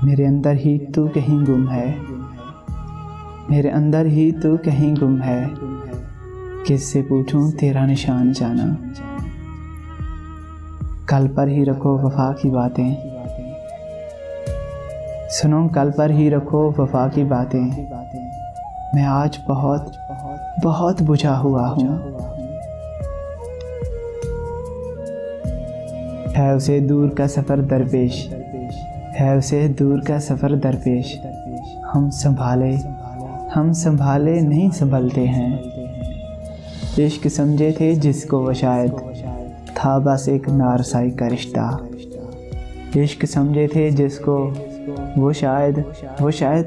मेरे अंदर ही तू कहीं गुम है, मेरे अंदर ही तू कहीं गुम है। किससे पूछूं तेरा निशान जाना। कल पर ही रखो वफा की बातें, सुनो कल पर ही रखो वफा की बातें। मैं आज बहुत बहुत बुझा हुआ हूँ। है उसे दूर का सफ़र दरपेश, है उसे दूर का सफ़र दरपेश। हम संभाले नहीं संभलते हैं। इश्क समझे थे जिसको वो शायद था बस एक नारसाई का रिश्ता। इश्क समझे थे जिसको वो शायद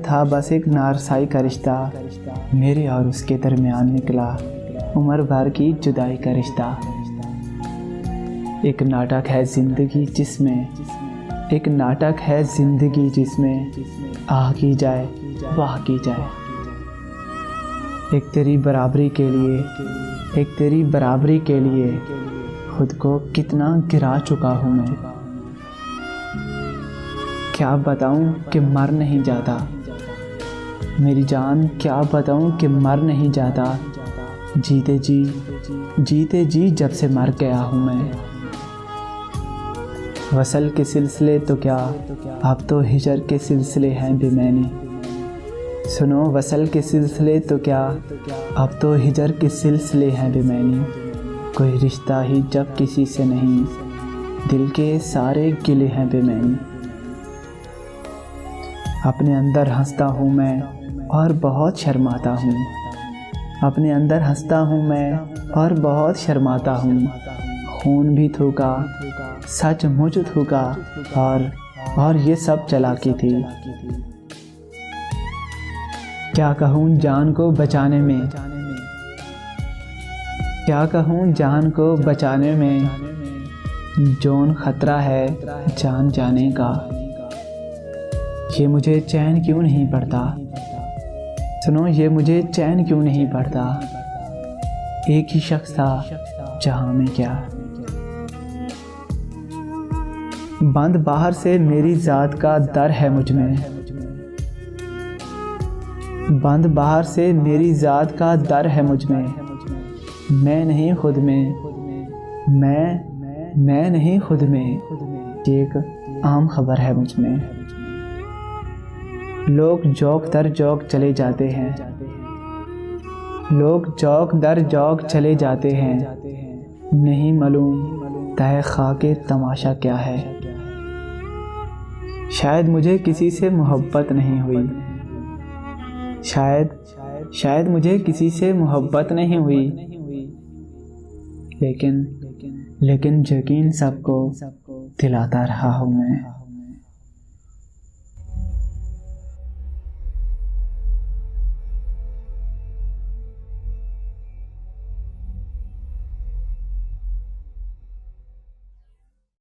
था बस एक नारसाई का रिश्ता। मेरे और उसके दरमियान निकला उम्र भर की जुदाई का रिश्ता। एक नाटक है ज़िंदगी जिसमें, एक नाटक है ज़िंदगी जिसमें आह की जाए वाह की जाए। एक तेरी बराबरी के लिए खुद को कितना गिरा चुका हूँ मैं। क्या बताऊँ कि मर नहीं जाता मेरी जान, क्या बताऊँ कि मर नहीं जाता। जीते जी जब से मर गया हूँ मैं। वसल के सिलसिले तो क्या, अब तो हिजर के सिलसिले हैं बेमैनी। सुनो वसल के सिलसिले तो क्या, अब तो हिजर के सिलसिले हैं बेमैनी। कोई रिश्ता ही जब किसी से नहीं, दिल के सारे गिले हैं बेमैनी। अपने अंदर हंसता हूँ मैं और बहुत शर्माता हूँ। अपने अंदर हंसता हूँ मैं और बहुत शर्माता हूँ। खून भी थूका, सचमुच थूका, और ये सब चालाकी थी। क्या कहूँ जान को बचाने में, क्या कहूँ जान को बचाने में। जौन खतरा है जान जाने का। ये मुझे चैन क्यों नहीं पड़ता, सुनो ये मुझे चैन क्यों नहीं पड़ता। एक ही शख्स था जहाँ में क्या। बंद बाहर से मेरी ज़ात का डर है मुझ में, बंद बाहर से मेरी ज़ात का डर है मुझ में। मैं नहीं खुद में, मैं नहीं खुद में, एक आम खबर है मुझ में। लोग जौक दर जौक चले जाते हैं, लोग जौक दर जौक चले जाते हैं। नहीं मालूम तय खाके तमाशा क्या है। शायद मुझे किसी से मोहब्बत नहीं हुई, शायद मुझे किसी से मोहब्बत नहीं हुई। लेकिन यकीन सबको दिलाता रहा हूँ मैं।